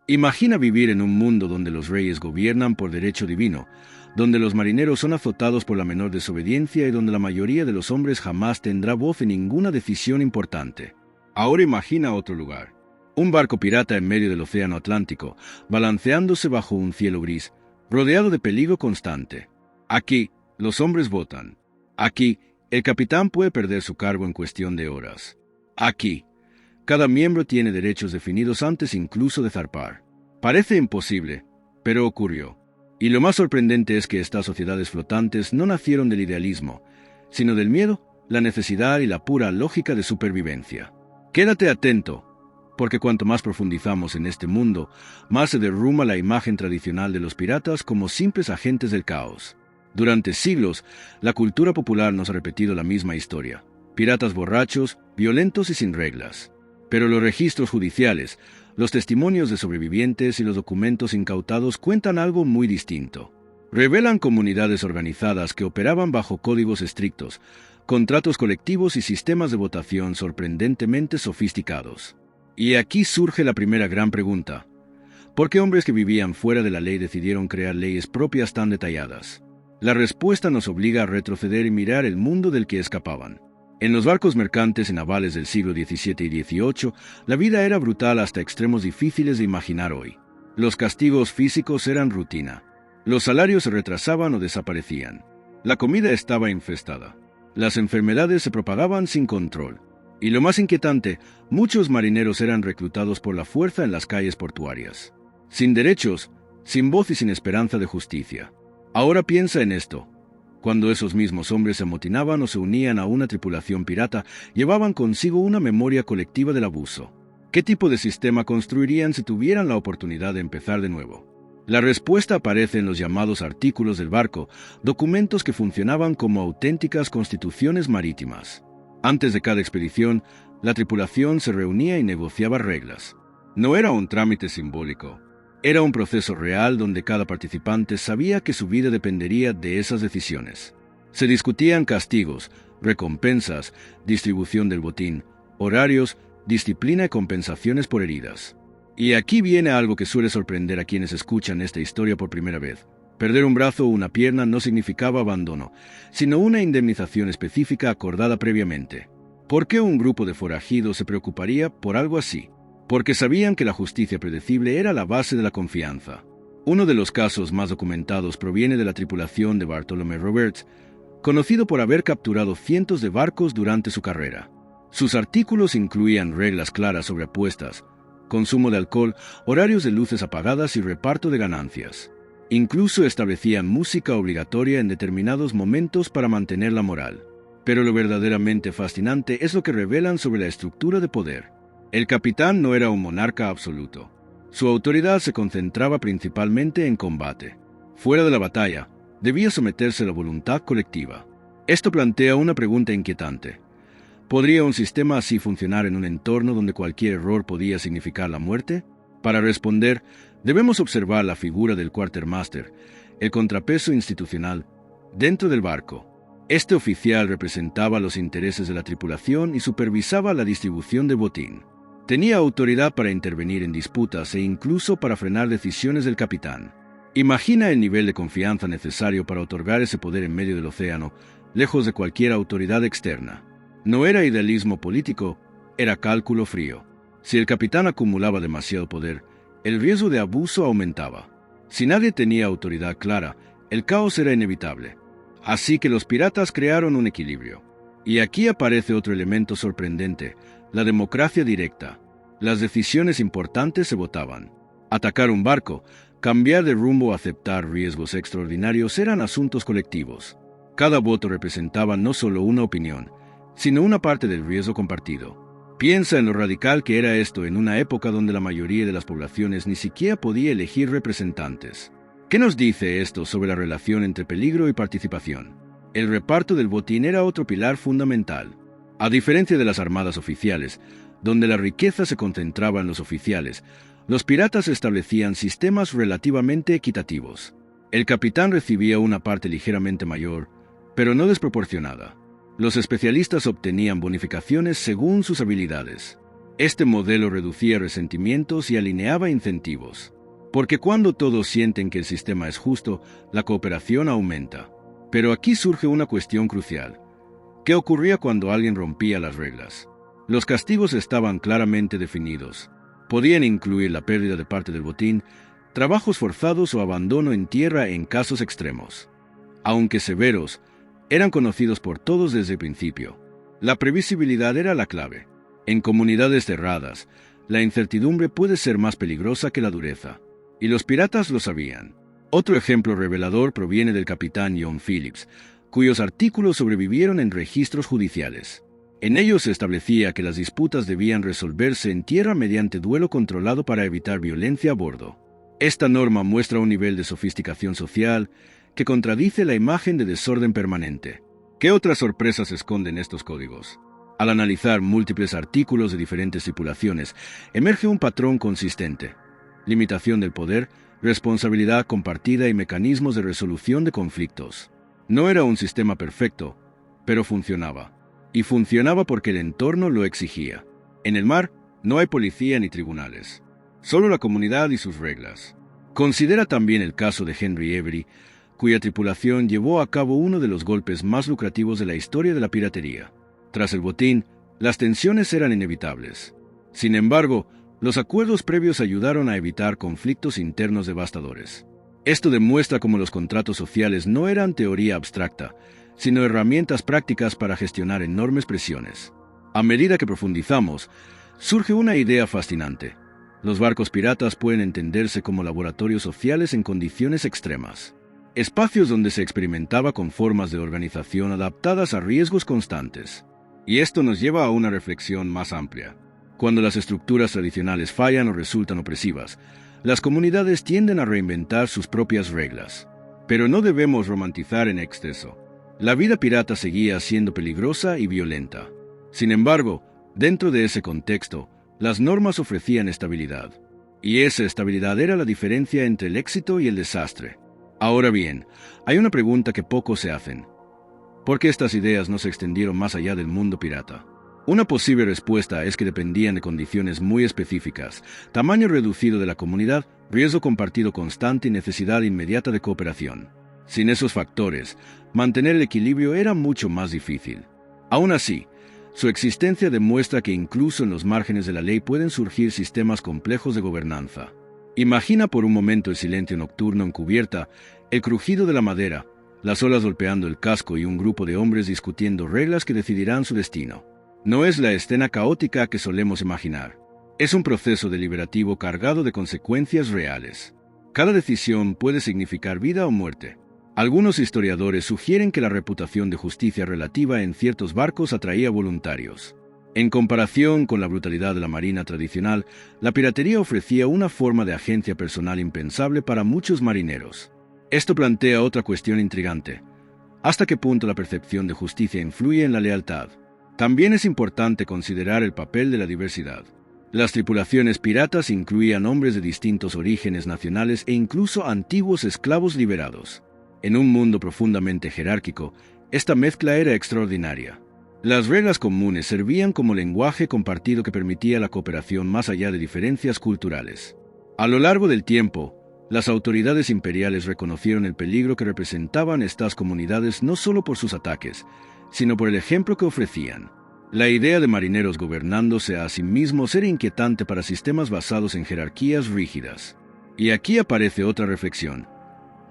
Imagina vivir en un mundo donde los reyes gobiernan por derecho divino, donde los marineros son azotados por la menor desobediencia y donde la mayoría de los hombres jamás tendrá voz en ninguna decisión importante. Ahora imagina otro lugar. Un barco pirata en medio del océano Atlántico, balanceándose bajo un cielo gris, rodeado de peligro constante. Aquí, los hombres votan. Aquí, el capitán puede perder su cargo en cuestión de horas. Aquí, cada miembro tiene derechos definidos antes incluso de zarpar. Parece imposible, pero ocurrió. Y lo más sorprendente es que estas sociedades flotantes no nacieron del idealismo, sino del miedo, la necesidad y la pura lógica de supervivencia. Quédate atento, porque cuanto más profundizamos en este mundo, más se derrumba la imagen tradicional de los piratas como simples agentes del caos. Durante siglos, la cultura popular nos ha repetido la misma historia. Piratas borrachos, violentos y sin reglas. Pero los registros judiciales, los testimonios de sobrevivientes y los documentos incautados cuentan algo muy distinto. Revelan comunidades organizadas que operaban bajo códigos estrictos, contratos colectivos y sistemas de votación sorprendentemente sofisticados. Y aquí surge la primera gran pregunta. ¿Por qué hombres que vivían fuera de la ley decidieron crear leyes propias tan detalladas? La respuesta nos obliga a retroceder y mirar el mundo del que escapaban. En los barcos mercantes y navales del siglo XVII y XVIII, la vida era brutal hasta extremos difíciles de imaginar hoy. Los castigos físicos eran rutina. Los salarios se retrasaban o desaparecían. La comida estaba infestada. Las enfermedades se propagaban sin control. Y lo más inquietante, muchos marineros eran reclutados por la fuerza en las calles portuarias. Sin derechos, sin voz y sin esperanza de justicia. Ahora piensa en esto. Cuando esos mismos hombres se amotinaban o se unían a una tripulación pirata, llevaban consigo una memoria colectiva del abuso. ¿Qué tipo de sistema construirían si tuvieran la oportunidad de empezar de nuevo? La respuesta aparece en los llamados artículos del barco, documentos que funcionaban como auténticas constituciones marítimas. Antes de cada expedición, la tripulación se reunía y negociaba reglas. No era un trámite simbólico. Era un proceso real donde cada participante sabía que su vida dependería de esas decisiones. Se discutían castigos, recompensas, distribución del botín, horarios, disciplina y compensaciones por heridas. Y aquí viene algo que suele sorprender a quienes escuchan esta historia por primera vez. Perder un brazo o una pierna no significaba abandono, sino una indemnización específica acordada previamente. ¿Por qué un grupo de forajidos se preocuparía por algo así? Porque sabían que la justicia predecible era la base de la confianza. Uno de los casos más documentados proviene de la tripulación de Bartholomew Roberts, conocido por haber capturado cientos de barcos durante su carrera. Sus artículos incluían reglas claras sobre apuestas, consumo de alcohol, horarios de luces apagadas y reparto de ganancias. Incluso establecían música obligatoria en determinados momentos para mantener la moral. Pero lo verdaderamente fascinante es lo que revelan sobre la estructura de poder. El capitán no era un monarca absoluto. Su autoridad se concentraba principalmente en combate. Fuera de la batalla, debía someterse a la voluntad colectiva. Esto plantea una pregunta inquietante. ¿Podría un sistema así funcionar en un entorno donde cualquier error podía significar la muerte? Para responder, debemos observar la figura del quartermaster, el contrapeso institucional, dentro del barco. Este oficial representaba los intereses de la tripulación y supervisaba la distribución del botín. Tenía autoridad para intervenir en disputas e incluso para frenar decisiones del capitán. Imagina el nivel de confianza necesario para otorgar ese poder en medio del océano, lejos de cualquier autoridad externa. No era idealismo político, era cálculo frío. Si el capitán acumulaba demasiado poder, el riesgo de abuso aumentaba. Si nadie tenía autoridad clara, el caos era inevitable. Así que los piratas crearon un equilibrio. Y aquí aparece otro elemento sorprendente, la democracia directa. Las decisiones importantes se votaban. Atacar un barco, cambiar de rumbo o aceptar riesgos extraordinarios eran asuntos colectivos. Cada voto representaba no solo una opinión, sino una parte del riesgo compartido. Piensa en lo radical que era esto en una época donde la mayoría de las poblaciones ni siquiera podía elegir representantes. ¿Qué nos dice esto sobre la relación entre peligro y participación? El reparto del botín era otro pilar fundamental. A diferencia de las armadas oficiales, donde la riqueza se concentraba en los oficiales, los piratas establecían sistemas relativamente equitativos. El capitán recibía una parte ligeramente mayor, pero no desproporcionada. Los especialistas obtenían bonificaciones según sus habilidades. Este modelo reducía resentimientos y alineaba incentivos. Porque cuando todos sienten que el sistema es justo, la cooperación aumenta. Pero aquí surge una cuestión crucial. ¿Qué ocurría cuando alguien rompía las reglas? Los castigos estaban claramente definidos. Podían incluir la pérdida de parte del botín, trabajos forzados o abandono en tierra en casos extremos. Aunque severos, eran conocidos por todos desde el principio. La previsibilidad era la clave. En comunidades cerradas, la incertidumbre puede ser más peligrosa que la dureza. Y los piratas lo sabían. Otro ejemplo revelador proviene del capitán John Phillips, cuyos artículos sobrevivieron en registros judiciales. En ellos se establecía que las disputas debían resolverse en tierra mediante duelo controlado para evitar violencia a bordo. Esta norma muestra un nivel de sofisticación social que contradice la imagen de desorden permanente. ¿Qué otras sorpresas esconden estos códigos? Al analizar múltiples artículos de diferentes tripulaciones, emerge un patrón consistente: limitación del poder, responsabilidad compartida y mecanismos de resolución de conflictos. No era un sistema perfecto, pero funcionaba. Y funcionaba porque el entorno lo exigía. En el mar no hay policía ni tribunales, solo la comunidad y sus reglas. Considera también el caso de Henry Avery, cuya tripulación llevó a cabo uno de los golpes más lucrativos de la historia de la piratería. Tras el botín, las tensiones eran inevitables. Sin embargo, los acuerdos previos ayudaron a evitar conflictos internos devastadores. Esto demuestra cómo los contratos sociales no eran teoría abstracta, sino herramientas prácticas para gestionar enormes presiones. A medida que profundizamos, surge una idea fascinante. Los barcos piratas pueden entenderse como laboratorios sociales en condiciones extremas. Espacios donde se experimentaba con formas de organización adaptadas a riesgos constantes. Y esto nos lleva a una reflexión más amplia. Cuando las estructuras tradicionales fallan o resultan opresivas, las comunidades tienden a reinventar sus propias reglas. Pero no debemos romantizar en exceso. La vida pirata seguía siendo peligrosa y violenta. Sin embargo, dentro de ese contexto, las normas ofrecían estabilidad. Y esa estabilidad era la diferencia entre el éxito y el desastre. Ahora bien, hay una pregunta que pocos se hacen. ¿Por qué estas ideas no se extendieron más allá del mundo pirata? Una posible respuesta es que dependían de condiciones muy específicas: tamaño reducido de la comunidad, riesgo compartido constante y necesidad inmediata de cooperación. Sin esos factores, mantener el equilibrio era mucho más difícil. Aún así, su existencia demuestra que incluso en los márgenes de la ley pueden surgir sistemas complejos de gobernanza. Imagina por un momento el silencio nocturno en cubierta, el crujido de la madera, las olas golpeando el casco y un grupo de hombres discutiendo reglas que decidirán su destino. No es la escena caótica que solemos imaginar. Es un proceso deliberativo cargado de consecuencias reales. Cada decisión puede significar vida o muerte. Algunos historiadores sugieren que la reputación de justicia relativa en ciertos barcos atraía voluntarios. En comparación con la brutalidad de la marina tradicional, la piratería ofrecía una forma de agencia personal impensable para muchos marineros. Esto plantea otra cuestión intrigante. ¿Hasta qué punto la percepción de justicia influye en la lealtad? También es importante considerar el papel de la diversidad. Las tripulaciones piratas incluían hombres de distintos orígenes nacionales e incluso antiguos esclavos liberados. En un mundo profundamente jerárquico, esta mezcla era extraordinaria. Las reglas comunes servían como lenguaje compartido que permitía la cooperación más allá de diferencias culturales. A lo largo del tiempo, las autoridades imperiales reconocieron el peligro que representaban estas comunidades no solo por sus ataques, sino por el ejemplo que ofrecían. La idea de marineros gobernándose a sí mismos era inquietante para sistemas basados en jerarquías rígidas. Y aquí aparece otra reflexión.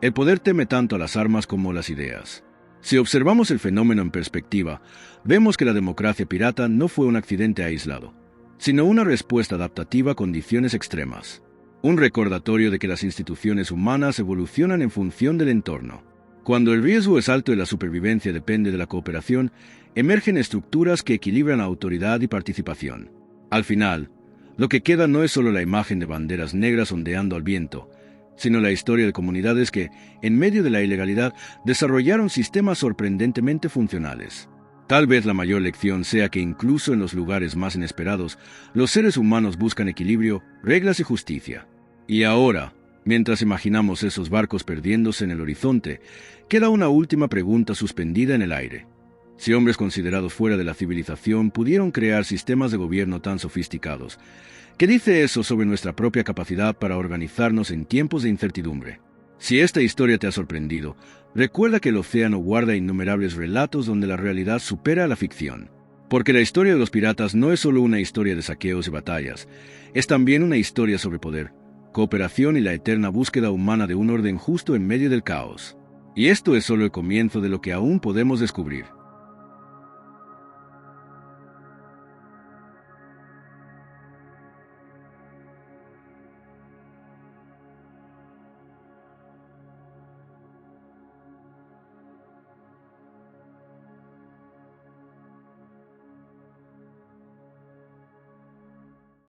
El poder teme tanto a las armas como a las ideas. Si observamos el fenómeno en perspectiva, vemos que la democracia pirata no fue un accidente aislado, sino una respuesta adaptativa a condiciones extremas. Un recordatorio de que las instituciones humanas evolucionan en función del entorno. Cuando el riesgo es alto y la supervivencia depende de la cooperación, emergen estructuras que equilibran autoridad y participación. Al final, lo que queda no es solo la imagen de banderas negras ondeando al viento, sino la historia de comunidades que, en medio de la ilegalidad, desarrollaron sistemas sorprendentemente funcionales. Tal vez la mayor lección sea que incluso en los lugares más inesperados, los seres humanos buscan equilibrio, reglas y justicia. Y ahora, mientras imaginamos esos barcos perdiéndose en el horizonte, queda una última pregunta suspendida en el aire. Si hombres considerados fuera de la civilización pudieron crear sistemas de gobierno tan sofisticados, ¿qué dice eso sobre nuestra propia capacidad para organizarnos en tiempos de incertidumbre? Si esta historia te ha sorprendido, recuerda que el océano guarda innumerables relatos donde la realidad supera a la ficción. Porque la historia de los piratas no es solo una historia de saqueos y batallas, es también una historia sobre poder, cooperación y la eterna búsqueda humana de un orden justo en medio del caos. Y esto es solo el comienzo de lo que aún podemos descubrir.